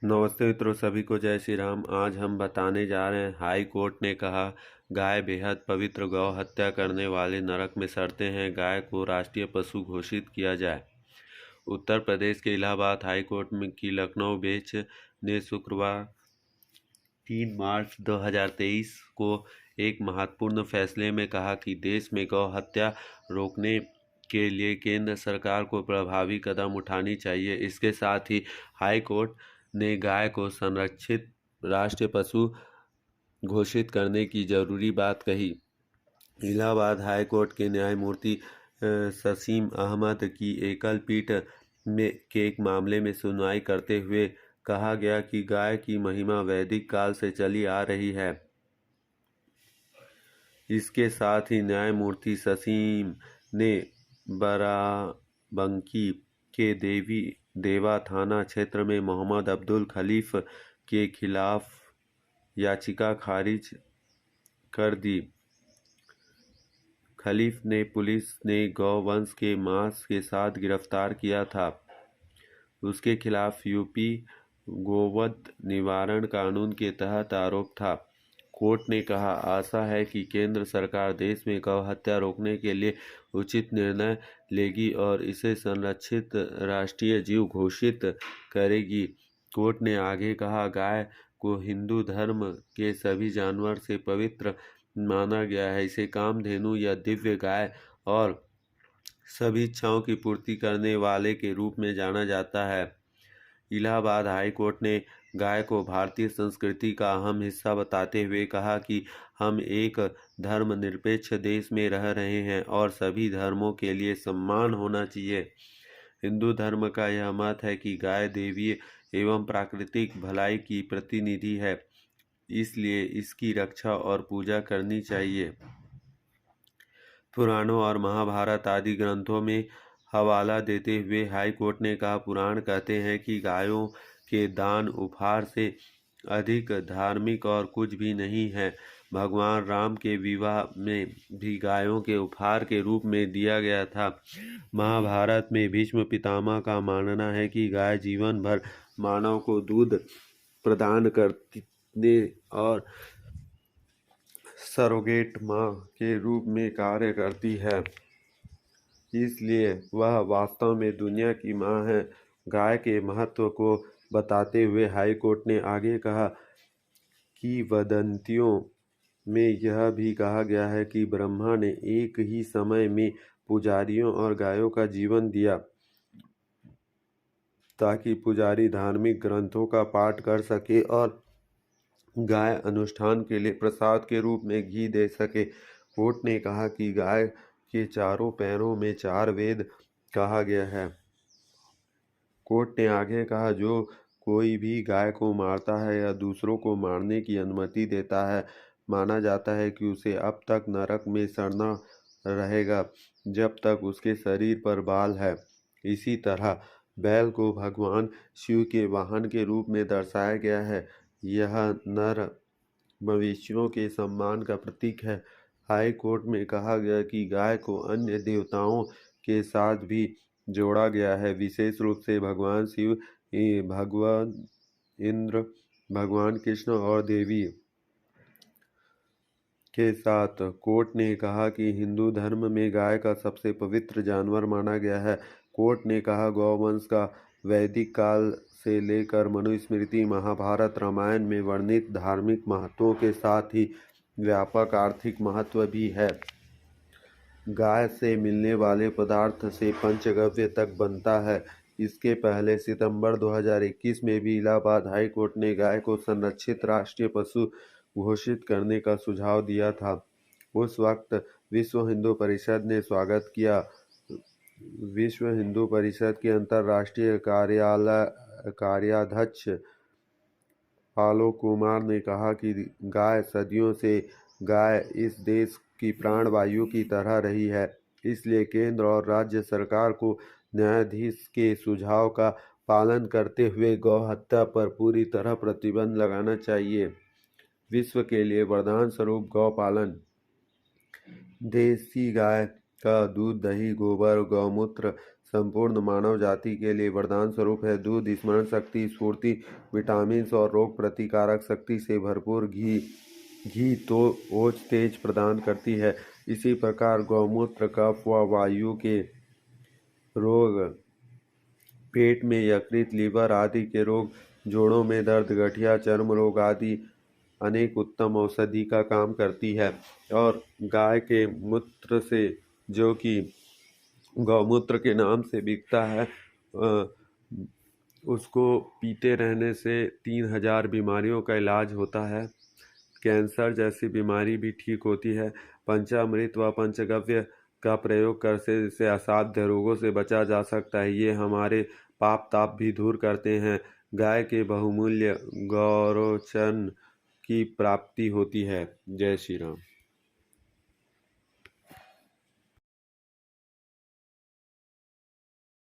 नमस्ते मित्रों, सभी को जय श्री राम। आज हम बताने जा रहे हैं, हाई कोर्ट ने कहा गाय बेहद पवित्र, गौ हत्या करने वाले नरक में सड़ते हैं, गाय को राष्ट्रीय पशु घोषित किया जाए। उत्तर प्रदेश के इलाहाबाद हाई कोर्ट में की लखनऊ बेंच ने शुक्रवार 3 मार्च 2023 को एक महत्वपूर्ण फैसले में कहा कि देश में गौ हत्या रोकने के लिए केंद्र सरकार को प्रभावी कदम उठानी चाहिए। इसके साथ ही हाई कोर्ट ने गाय को संरक्षित राष्ट्रीय पशु घोषित करने की जरूरी बात कही। इलाहाबाद हाई कोर्ट के न्यायमूर्ति ससीम अहमद की एकल पीठ में के एक मामले में सुनवाई करते हुए कहा गया कि गाय की महिमा वैदिक काल से चली आ रही है। इसके साथ ही न्यायमूर्ति ससीम ने बाराबंकी के देवा थाना क्षेत्र में मोहम्मद अब्दुल खलीफ के खिलाफ याचिका खारिज कर दी। खलीफ ने पुलिस ने गौवंश के मांस के साथ गिरफ्तार किया था। उसके खिलाफ यूपी गोवध निवारण कानून के तहत आरोप था। कोर्ट ने कहा, आशा है कि केंद्र सरकार देश में गौ हत्या रोकने के लिए उचित निर्णय लेगी और इसे संरक्षित राष्ट्रीय जीव घोषित करेगी। कोर्ट ने आगे कहा, गाय को हिंदू धर्म के सभी जानवर से पवित्र माना गया है। इसे कामधेनु या दिव्य गाय और सभी इच्छाओं की पूर्ति करने वाले के रूप में जाना जाता है। इलाहाबाद हाई कोर्ट ने गाय को भारतीय संस्कृति का अहम हिस्सा बताते हुए कहा कि हम एक धर्मनिरपेक्ष देश में रह रहे हैं और सभी धर्मों के लिए सम्मान होना चाहिए। हिंदू धर्म का यह मत है कि गाय देवी एवं प्राकृतिक भलाई की प्रतिनिधि है, इसलिए इसकी रक्षा और पूजा करनी चाहिए। पुराणों और महाभारत आदि ग्रंथों में हवाला देते हुए हाई कोर्ट ने कहा, पुराण कहते हैं कि गायों के दान उपहार से अधिक धार्मिक और कुछ भी नहीं है। भगवान राम के विवाह में भी गायों के उपहार के रूप में दिया गया था। महाभारत में भीष्म पितामह का मानना है कि गाय जीवन भर मानव को दूध प्रदान करने और सरोगेट माँ के रूप में कार्य करती है, इसलिए वह वास्तव में दुनिया की माँ है। गाय के महत्व को बताते हुए हाई कोर्ट ने आगे कहा कि वदंतियों में यह भी कहा गया है कि ब्रह्मा ने एक ही समय में पुजारियों और गायों का जीवन दिया ताकि पुजारी धार्मिक ग्रंथों का पाठ कर सके और गाय अनुष्ठान के लिए प्रसाद के रूप में घी दे सके। कोर्ट ने कहा कि गाय के चारों पैरों में 4 वेद कहा गया है। कोर्ट ने आगे कहा, जो कोई भी गाय को मारता है या दूसरों को मारने की अनुमति देता है, माना जाता है कि उसे अब तक नरक में सड़ना रहेगा जब तक उसके शरीर पर बाल है। इसी तरह बैल को भगवान शिव के वाहन के रूप में दर्शाया गया है। यह नर मवेशियों के सम्मान का प्रतीक है। हाई कोर्ट में कहा गया कि गाय को अन्य देवताओं के साथ भी जोड़ा गया है, विशेष रूप से भगवान शिव, भगवान इंद्र, भगवान कृष्ण और देवी के साथ। कोर्ट ने कहा कि हिंदू धर्म में गाय का सबसे पवित्र जानवर माना गया है। कोर्ट ने कहा, गौवंश का वैदिक काल से लेकर मनुस्मृति, महाभारत, रामायण में वर्णित धार्मिक महत्वों के साथ ही व्यापक आर्थिक महत्व भी है। गाय से मिलने वाले पदार्थ से पंचगव्य तक बनता है। इसके पहले सितंबर 2021 में भी इलाहाबाद हाई कोर्ट ने गाय को संरक्षित राष्ट्रीय पशु घोषित करने का सुझाव दिया था। उस वक्त विश्व हिंदू परिषद ने स्वागत किया। विश्व हिंदू परिषद के अंतर्राष्ट्रीय कार्याध्यक्ष आलोक कुमार ने कहा कि गाय सदियों से गाय इस देश की प्राणवायु की तरह रही है, इसलिए केंद्र और राज्य सरकार को न्यायाधीश के सुझाव का पालन करते हुए गौ हत्या पर पूरी तरह प्रतिबंध लगाना चाहिए। विश्व के लिए वरदान स्वरूप गौ पालन। देसी गाय का दूध, दही, गोबर, गौमूत्र संपूर्ण मानव जाति के लिए वरदान स्वरूप है। दूध स्मरण शक्ति, स्फूर्ति, विटामिन्स और रोग प्रतिकारक शक्ति से भरपूर घी तो ओज तेज प्रदान करती है। इसी प्रकार गौमूत्र कफ व वायु के रोग, पेट में यकृत, लीवर आदि के रोग, जोड़ों में दर्द, गठिया, चर्म रोग आदि अनेक उत्तम औषधि का काम करती है। और गाय के मूत्र से, जो कि गौमूत्र के नाम से बिकता है, उसको पीते रहने से 3000 बीमारियों का इलाज होता है। कैंसर जैसी बीमारी भी ठीक होती है। पंचामृत व पंचगव्य का प्रयोग करने से असाध्य रोगों से बचा जा सकता है। ये हमारे पाप ताप भी दूर करते हैं। गाय के बहुमूल्य गौरोचन की प्राप्ति होती है। जय श्री राम।